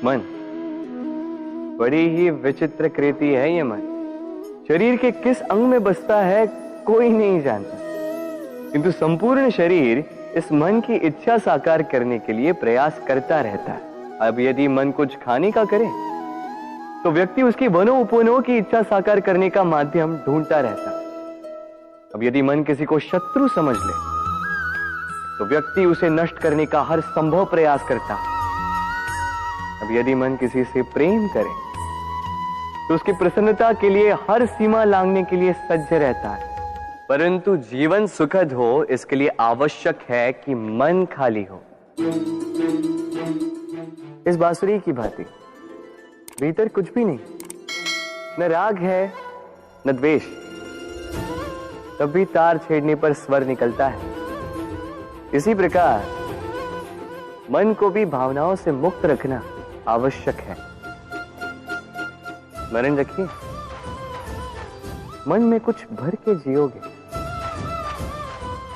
मन बड़ी ही विचित्र कृति है। ये मन शरीर के किस अंग में बसता है कोई नहीं जानता, किंतु संपूर्ण शरीर इस मन की इच्छा साकार करने के लिए प्रयास करता रहता है। अब यदि मन कुछ खाने का करे तो व्यक्ति उसकी वनों उपवनों की इच्छा साकार करने का माध्यम ढूंढता रहता है। अब यदि मन किसी को शत्रु समझ ले तो व्यक्ति उसे नष्ट करने का हर संभव प्रयास करता है। अब यदि मन किसी से प्रेम करे तो उसकी प्रसन्नता के लिए हर सीमा लांघने के लिए सज्ज रहता है। परंतु जीवन सुखद हो इसके लिए आवश्यक है कि मन खाली हो। इस बांसुरी की भांति भीतर कुछ भी नहीं, न राग है न द्वेष, तब भी तार छेड़ने पर स्वर निकलता है। इसी प्रकार मन को भी भावनाओं से मुक्त रखना आवश्यक है। स्मरण रखिए, मन में कुछ भर के जियोगे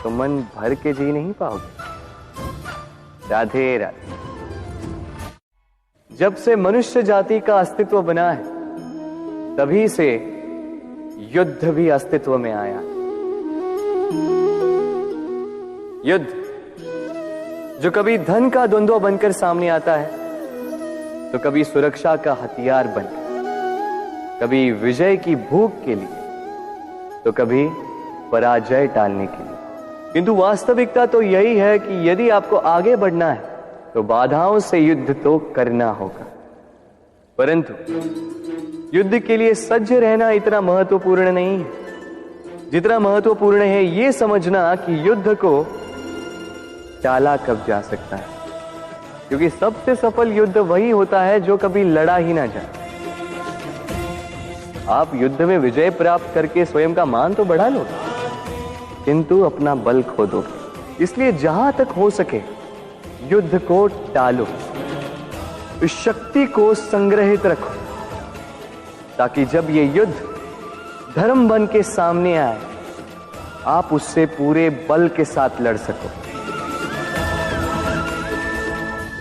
तो मन भर के जी नहीं पाओगे। राधे राधे। जब से मनुष्य जाति का अस्तित्व बना है तभी से युद्ध भी अस्तित्व में आया। युद्ध जो कभी धन का द्वंद्व बनकर सामने आता है तो कभी सुरक्षा का हथियार बनकर, कभी विजय की भूख के लिए तो कभी पराजय टालने के लिए। किंतु वास्तविकता तो यही है कि यदि आपको आगे बढ़ना है तो बाधाओं से युद्ध तो करना होगा। परंतु युद्ध के लिए सज्ज रहना इतना महत्वपूर्ण नहीं है जितना महत्वपूर्ण है यह समझना कि युद्ध को टाला कब जा सकता है। क्योंकि सबसे सफल युद्ध वही होता है जो कभी लड़ा ही ना जाए। आप युद्ध में विजय प्राप्त करके स्वयं का मान तो बढ़ा लो, किंतु अपना बल खो दो। इसलिए जहां तक हो सके युद्ध को टालो, इस शक्ति को संग्रहित रखो, ताकि जब ये युद्ध धर्म बन के सामने आए आप उससे पूरे बल के साथ लड़ सको।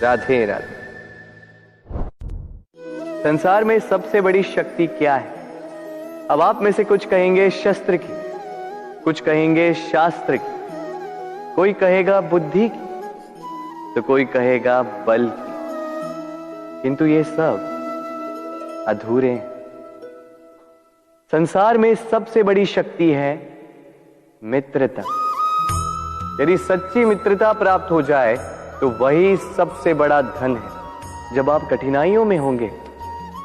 राधे राधे। संसार में सबसे बड़ी शक्ति क्या है? अब आप में से कुछ कहेंगे शस्त्र की, कुछ कहेंगे शास्त्र की, कोई कहेगा बुद्धि की, तो कोई कहेगा बल की। किंतु ये सब अधूरे हैं। संसार में सबसे बड़ी शक्ति है मित्रता। यदि सच्ची मित्रता प्राप्त हो जाए तो वही सबसे बड़ा धन है। जब आप कठिनाइयों में होंगे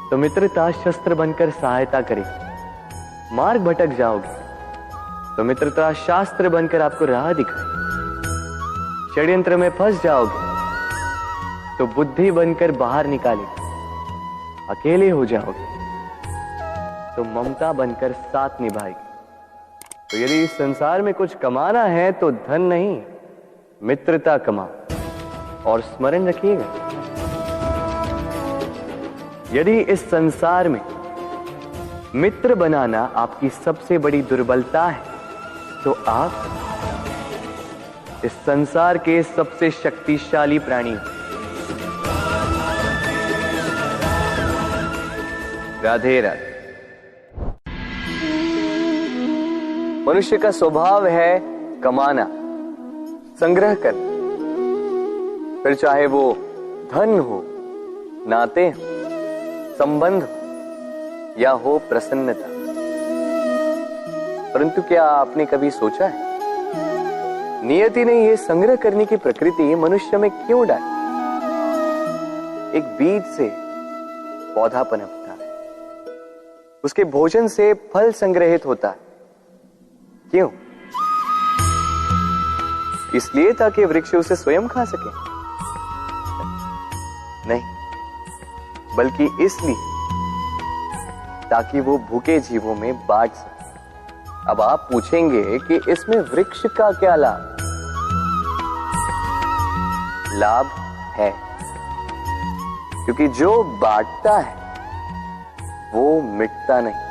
तो मित्रता शस्त्र बनकर सहायता करेगी। मार्ग भटक जाओगे तो मित्रता शास्त्र बनकर आपको राह दिखाए। षड्यंत्र में फंस जाओगे तो बुद्धि बनकर बाहर निकालेगी। अकेले हो जाओगे तो ममता बनकर साथ निभाएगी। तो यदि इस संसार में कुछ कमाना है तो धन नहीं, मित्रता कमाओ। और स्मरण रखिएगा, यदि इस संसार में मित्र बनाना आपकी सबसे बड़ी दुर्बलता है तो आप इस संसार के सबसे शक्तिशाली प्राणी हो। राधे राधे। मनुष्य का स्वभाव है कमाना, संग्रह करना, फिर चाहे वो धन हो, नाते हो, संबंध हो या हो प्रसन्नता। परंतु क्या आपने कभी सोचा है नियति ने यह संग्रह करने की प्रकृति मनुष्य में क्यों डाली? एक बीज से पौधा पनपता है, उसके भोजन से फल संग्रहित होता है। क्यों? इसलिए ताकि वृक्ष उसे स्वयं खा सके? नहीं, बल्कि इसलिए ताकि वो भूखे जीवों में बांट सके। अब आप पूछेंगे कि इसमें वृक्ष का क्या लाभ? लाभ है, क्योंकि जो बांटता है वो मिटता नहीं।